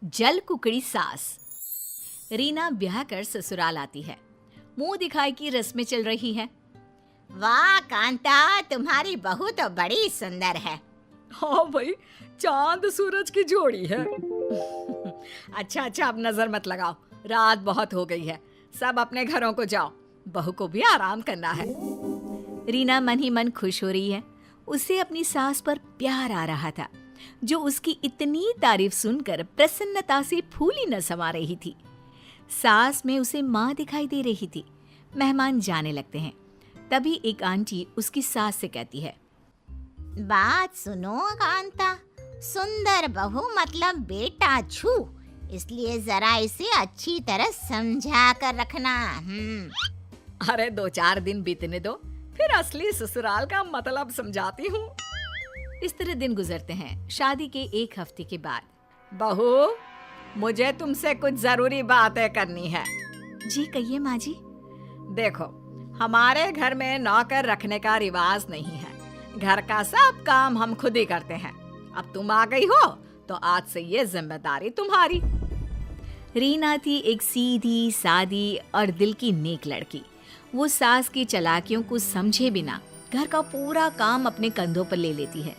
जल कुकड़ी सास। रीना ब्याह कर ससुराल आती है। मुंह दिखाई की रस्में चल रही है। वाह कांता, तुम्हारी बहू तो बड़ी सुंदर है। हाँ भाई, चांद सूरज की जोड़ी है। अच्छा, अब नजर मत लगाओ, रात बहुत हो गई है। सब अपने घरों को जाओ, बहू को भी आराम करना है। रीना मन ही मन खुश हो रही है। उसे अपनी सास पर प्यार आ रहा था, जो उसकी इतनी तारीफ सुनकर प्रसन्नता से फूली न समा रही थी। सास में उसे माँ दिखाई दे रही थी। मेहमान जाने लगते हैं। तभी एक आंटी उसकी सास से कहती है, बात सुनो कांता, सुंदर बहू मतलब बेटा छू, इसलिए जरा इसे अच्छी तरह समझा कर रखना। अरे 2-4 दिन बीतने दो, फिर असली ससुराल का मतलब समझाती हूँ। इस तरह दिन गुजरते हैं। शादी के 1 हफ्ते के बाद, बहू, मुझे तुमसे कुछ जरूरी बातें करनी है। जी कहिए माँ जी। देखो, हमारे घर में नौकर रखने का रिवाज नहीं है। घर का सब काम हम खुद ही करते हैं। अब तुम आ गई हो तो आज से ये जिम्मेदारी तुम्हारी। रीना थी एक सीधी सादी और दिल की नेक लड़की। वो सास की चालाकियों को समझे बिना घर का पूरा काम अपने कंधों पर ले लेती है।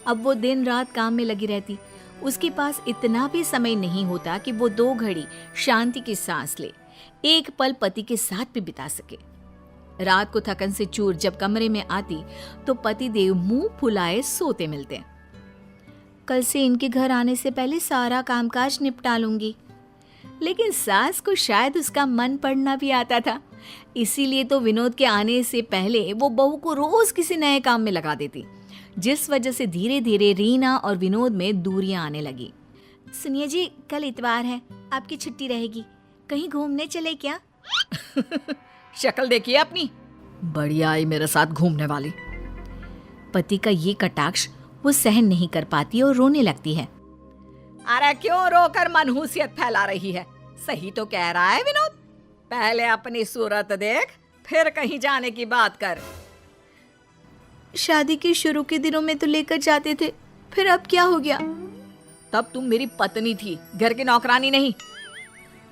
अब वो दिन रात काम में लगी रहती। उसके पास इतना भी समय नहीं होता कि वो 2 घड़ी शांति की सांस ले, एक पल पति के साथ भी बिता सके। रात को थकन से चूर जब कमरे में आती तो पति देव मुंह फुलाए सोते मिलते। कल से इनके घर आने से पहले सारा कामकाज निपटा लूंगी। लेकिन सास को शायद उसका मन पड़ना भी आता था। इसीलिए तो विनोद के आने से पहले वो बहू को रोज किसी नए काम में लगा देती, जिस वजह से धीरे धीरे रीना और विनोद में दूरियां आने लगी। सुनिए जी, कल इतवार है, आपकी छुट्टी रहेगी, कहीं घूमने चले क्या? शक्ल देखिए अपनी, बढ़िया आई मेरे साथ घूमने वाली। पति का ये कटाक्ष वो सहन नहीं कर पाती और रोने लगती है। अरे क्यों रोकर मनहूसियत फैला रही है? सही तो कह रहा है विनोद, पहले अपनी सूरत देख, फिर कहीं जाने की बात कर। शादी के शुरू के दिनों में तो लेकर जाते थे, फिर अब क्या हो गया? तब तुम मेरी पत्नी थी, घर की नौकरानी नहीं।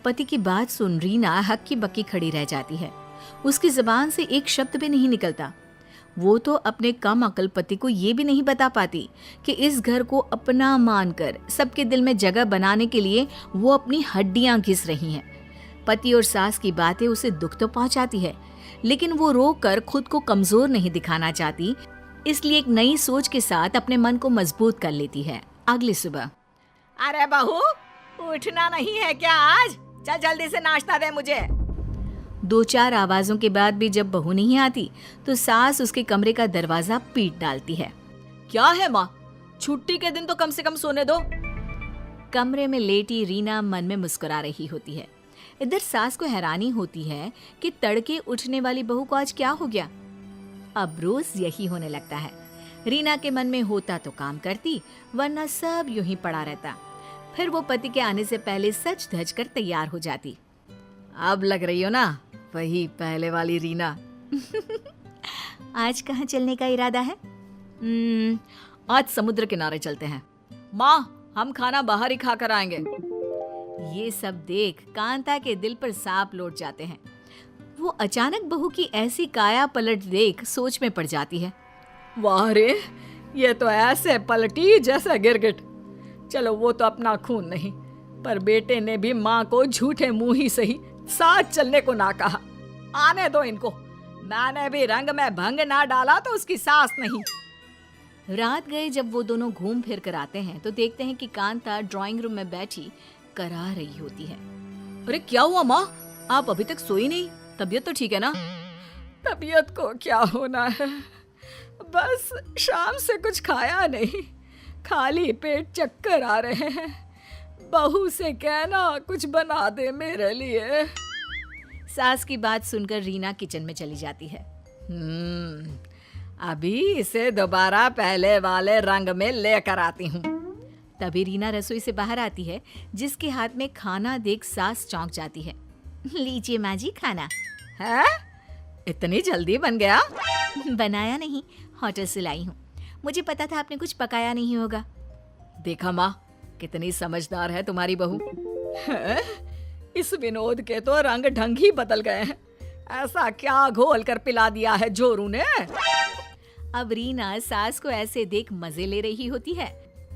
पति की बात सुन रीना हक्की बक्की खड़ी रह जाती है। उसकी जुबान से एक शब्द भी नहीं निकलता। वो तो अपने कम अकल पति को ये भी नहीं बता पाती कि इस घर को अपना मानकर सबके दिल में जगह बनाने के लिए वो अपनी हड्डियां घिस रही हैं। पति और सास की बातें उसे दुख तो पहुंचाती है, लेकिन वो रोकर खुद को कमजोर नहीं दिखाना चाहती, इसलिए एक नई सोच के साथ अपने मन को मजबूत कर लेती है। अगली सुबह, अरे बहू, उठना नहीं है क्या आज? चल जल्दी से नाश्ता दे मुझे। 2-4 आवाजों के बाद भी जब बहू नहीं आती तो सास उसके कमरे का दरवाजा पीट डालती है। क्या है माँ, छुट्टी के दिन तो कम से कम सोने दो। कमरे में लेटी रीना मन में मुस्कुरा रही होती है। इधर सास को हैरानी होती है कि तड़के उठने वाली बहू को आज क्या हो गया। अब रोज यही होने लगता है। रीना के मन में होता तो काम करती, वरना सब यूं ही पड़ा रहता। फिर वो पति के आने से पहले सज धज कर तैयार हो जाती। अब लग रही हो ना वही पहले वाली रीना। आज कहाँ चलने का इरादा है? आज समुद्र किनारे चलते हैं। माँ, हम खाना बाहर ही खा कर आएंगे। ये सब देख कांता के दिल पर सांप लौट जाते हैं। वो अचानक बहू की ऐसी काया पलट देख सोच में पड़ जाती है। वाह रे, ये तो ऐसे पलटी जैसा गिरगिट। चलो, वो तो अपना खून नहीं, पर बेटे ने भी माँ को झूठे मुंह ही सही साथ चलने को ना कहा। आने दो इनको, मैंने भी रंग में भंग ना डाला तो उसकी सास नहीं। रात गए जब वो दोनों घूम फिर कर आते हैं तो देखते हैं कि कांता ड्राइंग रूम में बैठी करा रही होती है। अरे क्या हुआ माँ, आप अभी तक सोई नहीं? तबीयत तो ठीक है ना? तबीयत को क्या होना है, बस शाम से कुछ खाया नहीं, खाली पेट चक्कर आ रहे हैं। बहू से कहना कुछ बना दे मेरे लिए। सास की बात सुनकर रीना किचन में चली जाती है। अभी इसे दोबारा पहले वाले रंग में लेकर आती हूँ। तभी रीना रसोई से बाहर आती है, जिसके हाथ में खाना देख सास चौंक जाती है। लीजिए माँ जी खाना। है? इतनी जल्दी बन गया? बनाया नहीं, होटल से लाई हूँ। मुझे पता था आपने कुछ पकाया नहीं होगा। देखा माँ, कितनी समझदार है तुम्हारी बहू। हैं? इस विनोद के तो रंग ढंग ही बदल गए हैं। ऐसा क्या घोल कर पिला दिया है जोरू ने? अब रीना सास को ऐसे देख मजे ले रही होती है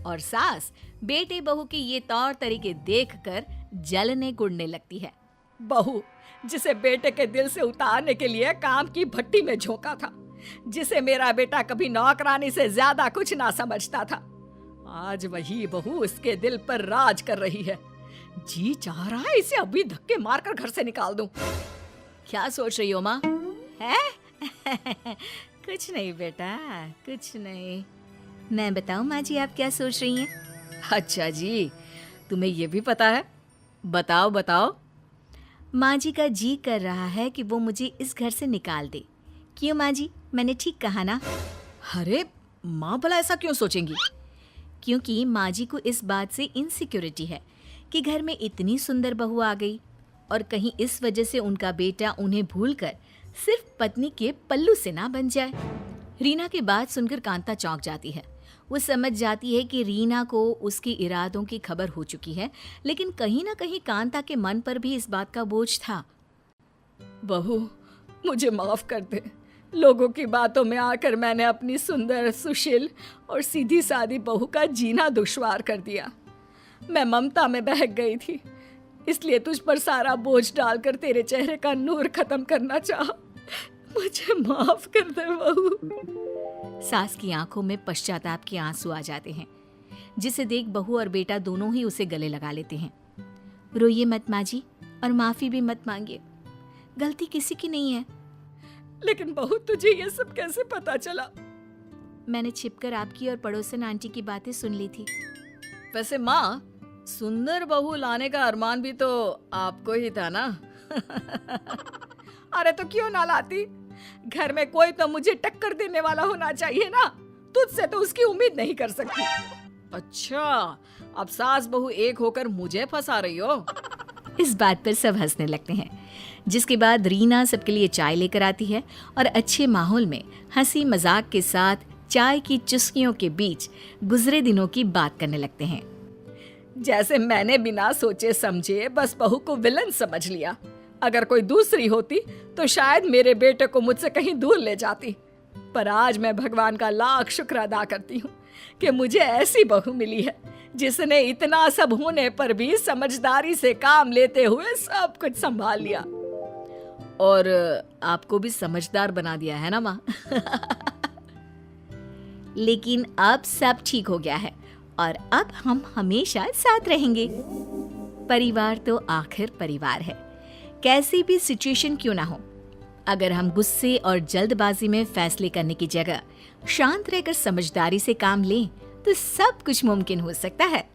और सास बेटे बहू के ये तौर तरीके देखकर जलने गुड़ने लगती है। बहू जिसे बेटे के दिल से उतारने के लिए काम की भट्टी में झोंका था, जिसे मेरा बेटा कभी नौकरानी से ज्यादा कुछ ना समझता था, आज वही बहू उसके दिल पर राज कर रही है। जी चाह रहा है इसे अभी धक्के मारकर घर से निकाल दूं। क्या सोच रही हो माँ? है? कुछ नहीं बेटा, कुछ नहीं। मैं बताऊं माँ जी आप क्या सोच रही हैं? अच्छा जी, तुम्हें ये भी पता है? बताओ बताओ। माँ जी का जी कर रहा है कि वो मुझे इस घर से निकाल दे। क्यों माँ जी, मैंने ठीक कहा ना? अरे माँ भला ऐसा क्यों सोचेंगी? क्योंकि माँ जी को इस बात से इनसिक्योरिटी है कि घर में इतनी सुंदर बहू आ गई और कहीं इस वजह से उनका बेटा उन्हें भूलकर सिर्फ पत्नी के पल्लू से ना बन जाए। रीना की बात सुनकर कांता चौंक जाती है। वो समझ जाती है कि रीना को उसके इरादों की खबर हो चुकी है, लेकिन कहीं ना कहीं कांता के मन पर भी इस बात का बोझ था। बहू मुझे माफ कर दे। लोगों की बातों में आकर मैंने अपनी सुंदर, सुशील और सीधी सादी बहू का जीना दुश्वार कर दिया। मैं ममता में बहक गई थी, इसलिए तुझ पर सारा बोझ डालकर तेरे चेहरे का नूर खत्म करना चाहा। मुझे माफ कर दे बहू। सास की आंखों में पश्चाताप के आंसू आ जाते हैं, जिसे देख बहू और बेटा दोनों ही उसे गले लगा लेते हैं। रोइए मत माँ जी और माफी भी मत मांगिए, गलती किसी की नहीं है। लेकिन बहू तुझे ये सब कैसे पता चला? मैंने छिपकर आपकी और पड़ोसन आंटी की बातें सुन ली थी। वैसे माँ, सुंदर बहू लाने का अरमान भी तो आपको ही था ना? अरे तो क्यों ना लाती? घर में कोई तो मुझे टक्कर देने वाला होना चाहिए ना। तुझसे तो उसकी उम्मीद नहीं कर सकती। अच्छा, अब सास बहू एक होकर मुझे फंसा रही हो? इस बात पर सब हंसने लगते हैं, जिसके बाद रीना सबके लिए चाय लेकर आती है और अच्छे माहौल में हंसी मजाक के साथ चाय की चुस्कियों के बीच गुजरे दिनों की बात करने लगते हैं। जैसे मैंने बिना सोचे समझे बस बहू को विलन समझ लिया। अगर कोई दूसरी होती तो शायद मेरे बेटे को मुझसे कहीं दूर ले जाती। पर आज मैं भगवान का लाख शुक्र अदा करती हूँ कि मुझे ऐसी बहू मिली है जिसने इतना सब होने पर भी समझदारी से काम लेते हुए सब कुछ संभाल लिया। और आपको भी समझदार बना दिया है ना माँ? लेकिन अब सब ठीक हो गया है और अब हम हमेशा साथ रहेंगे। परिवार तो आखिर परिवार है, कैसी भी सिचुएशन क्यों ना हो। अगर हम गुस्से और जल्दबाजी में फैसले करने की जगह शांत रहकर समझदारी से काम लें तो सब कुछ मुमकिन हो सकता है।